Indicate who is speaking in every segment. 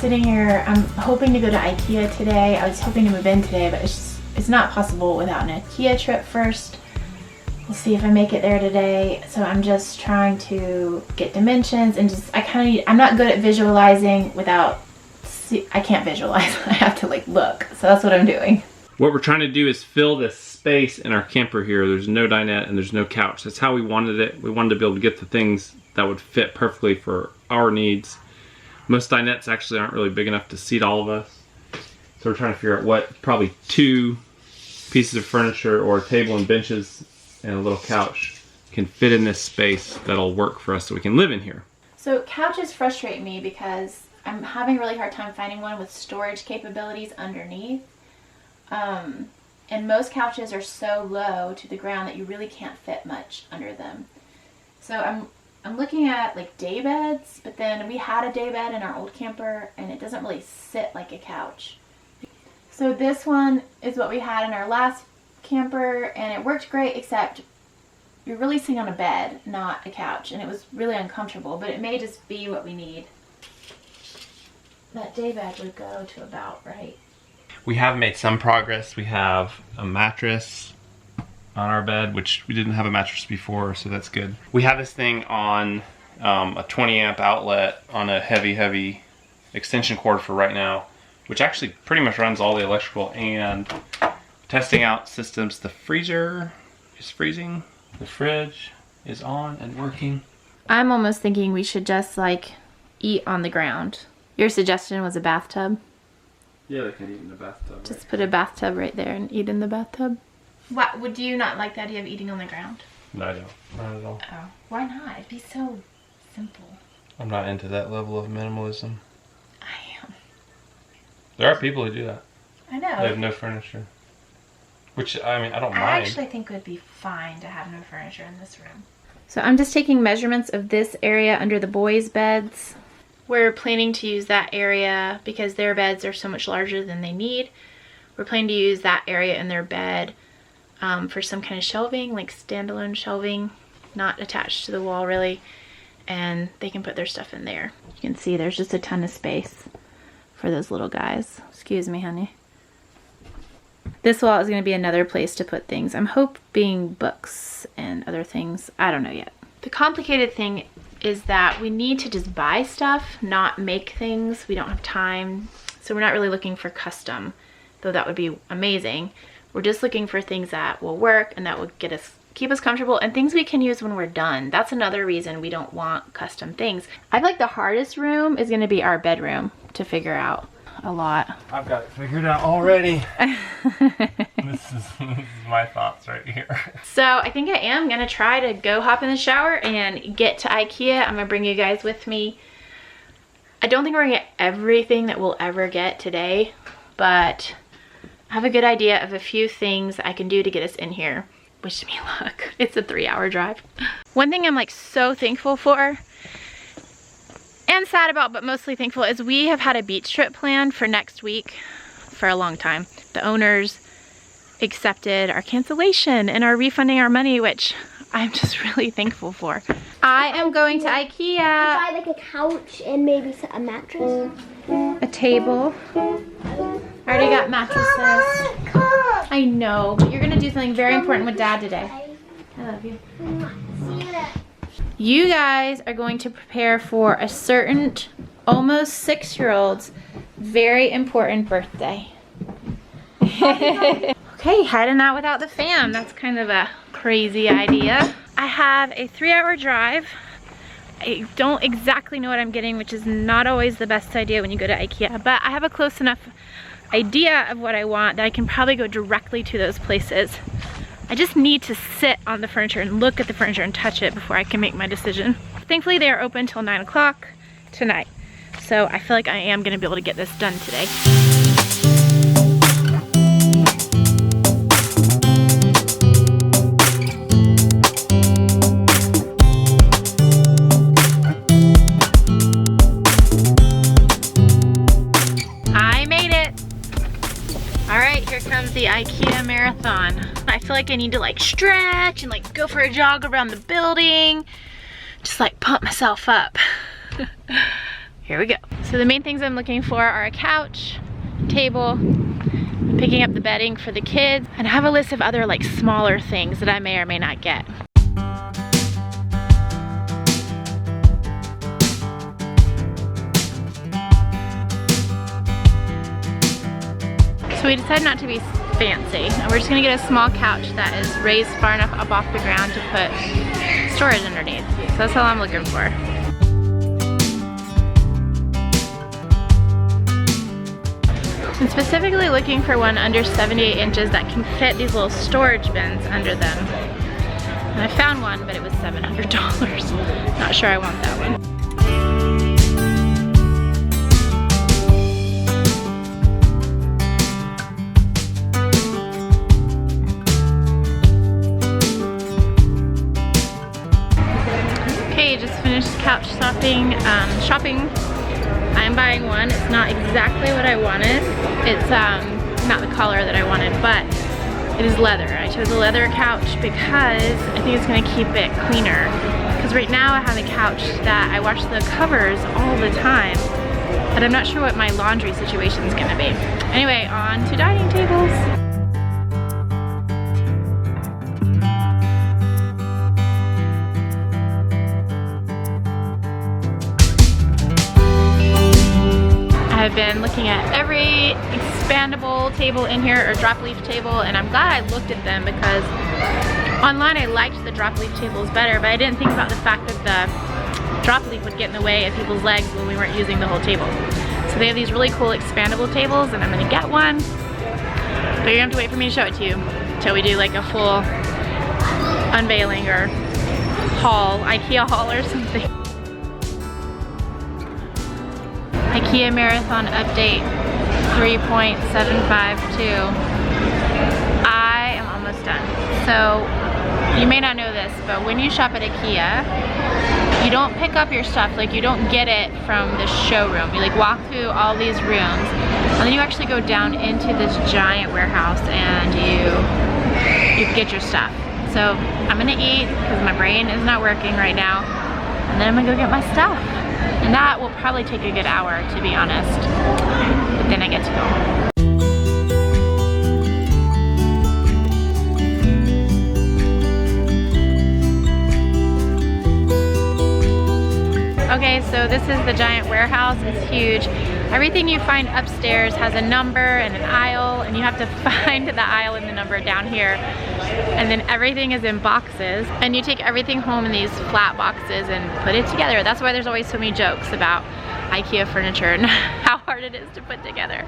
Speaker 1: sitting here. I'm hoping to go to IKEA today. I was hoping to move in today, but it's not possible without an IKEA trip first. We'll see if I make it there today. So I'm just trying to get dimensions and just, I'm not good at visualizing without, I can't visualize. I have to like look. So that's what I'm doing.
Speaker 2: What we're trying to do is fill this space in our camper here. There's no dinette and there's no couch. That's how we wanted it. We wanted to be able to get the things that would fit perfectly for our needs. Most dinettes actually aren't really big enough to seat all of us. So we're trying to figure out what probably 2 pieces of furniture or a table and benches and a little couch can fit in this space that'll work for us so we can live in here.
Speaker 1: So couches frustrate me because I'm having a really hard time finding one with storage capabilities underneath. And most couches are so low to the ground that you really can't fit much under them. So I'm looking at like day beds, but then we had a day bed in our old camper and it doesn't really sit like a couch. So this one is what we had in our last camper and it worked great, except you're really sitting on a bed, not a couch, and it was really uncomfortable, but it may just be what we need. That day bed would go to about right.
Speaker 2: We have made some progress. We have a mattress on our bed, which we didn't have a mattress before, so that's good. We have this thing on a 20 amp outlet on a heavy extension cord for right now, which actually pretty much runs all the electrical, and testing out systems. The freezer is freezing, the fridge is on and working.
Speaker 1: I'm almost thinking we should just like eat on the ground. Your suggestion was a bathtub?
Speaker 2: Yeah, they can eat in the bathtub.
Speaker 1: Just put a bathtub right there and eat in the bathtub. What, would you not like the idea of eating on the ground?
Speaker 2: No, I don't. Not at all.
Speaker 1: Oh, why not? It'd be so simple.
Speaker 2: I'm not into that level of minimalism.
Speaker 1: I am.
Speaker 2: There are people who do that.
Speaker 1: I know.
Speaker 2: They have no furniture. Which, I mean, I don't mind.
Speaker 1: I actually think it would be fine to have no furniture in this room. So I'm just taking measurements of this area under the boys' beds. We're planning to use that area because their beds are so much larger than they need. We're planning to use that area in their bed for some kind of shelving, like standalone shelving, not attached to the wall really, and they can put their stuff in there. You can see there's just a ton of space for those little guys. Excuse me, honey. This wall is going to be another place to put things. I'm hoping books and other things. I don't know yet. The complicated thing is that we need to just buy stuff, not make things. We don't have time. So we're not really looking for custom, though that would be amazing. We're just looking for things that will work and that will keep us comfortable, and things we can use when we're done. That's another reason we don't want custom things. I feel like the hardest room is going to be our bedroom to figure out a lot.
Speaker 2: I've got it figured out already. This is my thoughts right here.
Speaker 1: So I think I am going to try to go hop in the shower and get to IKEA. I'm going to bring you guys with me. I don't think we're going to get everything that we'll ever get today, but I have a good idea of a few things I can do to get us in here. Wish me luck. It's a 3-hour drive. One thing I'm like so thankful for and sad about, but mostly thankful, is we have had a beach trip planned for next week for a long time. The owners accepted our cancellation and are refunding our money, which I'm just really thankful for. I am going to IKEA.
Speaker 3: Try like a couch and maybe a mattress.
Speaker 1: A table. I already got mattresses. I know, but you're gonna do something very important with Dad today. I love you. You guys are going to prepare for a certain almost 6-year-old's very important birthday. Okay, heading out without the fam. That's kind of a crazy idea. I have a 3-hour drive. I don't exactly know what I'm getting, which is not always the best idea when you go to IKEA, but I have a close enough idea of what I want that I can probably go directly to those places. I just need to sit on the furniture and look at the furniture and touch it before I can make my decision. Thankfully, they are open till 9 o'clock tonight, so I feel like I am gonna be able to get this done today. The IKEA marathon. I feel like I need to like stretch and like go for a jog around the building, just like pump myself up. here we go. So the main things I'm looking for are a couch, table, picking up the bedding for the kids, and I have a list of other like smaller things that I may or may not get. So we decided not to be fancy, and we're just gonna get a small couch that is raised far enough up off the ground to put storage underneath. So that's all I'm looking for. I'm specifically looking for one under 78 inches that can fit these little storage bins under them. And I found one, but it was $700. Not sure I want that one. Okay, just finished couch shopping. I'm buying one. It's not exactly what I wanted. It's not the color that I wanted, but it is leather. I chose a leather couch because I think it's gonna keep it cleaner. Because right now I have a couch that I wash the covers all the time, but I'm not sure what my laundry situation is gonna be. Anyway, on to dining tables. I've been looking at every expandable table in here, or drop leaf table, and I'm glad I looked at them because online I liked the drop leaf tables better, but I didn't think about the fact that the drop leaf would get in the way of people's legs when we weren't using the whole table. So they have these really cool expandable tables, and I'm gonna get one, but you're gonna have to wait for me to show it to you until we do like a full unveiling or haul, IKEA haul or something. IKEA Marathon Update 3.752. I am almost done. So, you may not know this, but when you shop at IKEA, you don't pick up your stuff, like you don't get it from the showroom. You like walk through all these rooms, and then you actually go down into this giant warehouse and you get your stuff. So, I'm gonna eat because my brain is not working right now, and then I'm gonna go get my stuff. And that will probably take a good hour, to be honest, but then I get to go. Okay, so this is the giant warehouse. It's huge. Everything you find upstairs has a number and an aisle, and you have to find the aisle and the number down here. And then everything is in boxes, and you take everything home in these flat boxes and put it together. That's why there's always so many jokes about IKEA furniture and how hard it is to put together.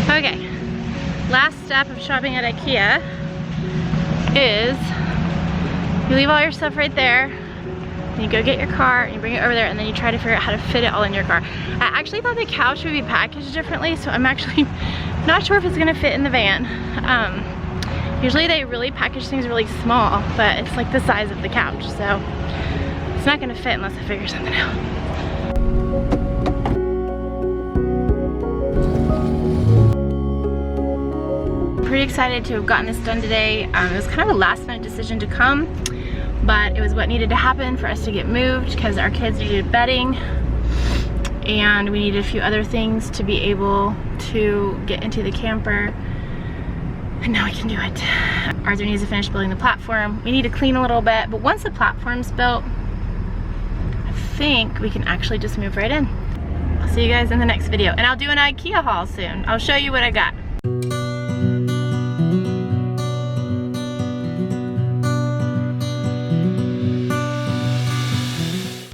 Speaker 1: Okay, last step of shopping at IKEA is you leave all your stuff right there, and you go get your car and you bring it over there, and then you try to figure out how to fit it all in your car. I actually thought the couch would be packaged differently, so I'm actually not sure if it's gonna fit in the van. Usually they really package things really small, but it's like the size of the couch, so it's not gonna fit unless I figure something out. Pretty excited to have gotten this done today. It was kind of a last minute decision to come, but it was what needed to happen for us to get moved because our kids needed bedding and we needed a few other things to be able to get into the camper, and now we can do it. Arthur needs to finish building the platform. We need to clean a little bit, but once the platform's built, I think we can actually just move right in. I'll see you guys in the next video, and I'll do an IKEA haul soon. I'll show you what I got.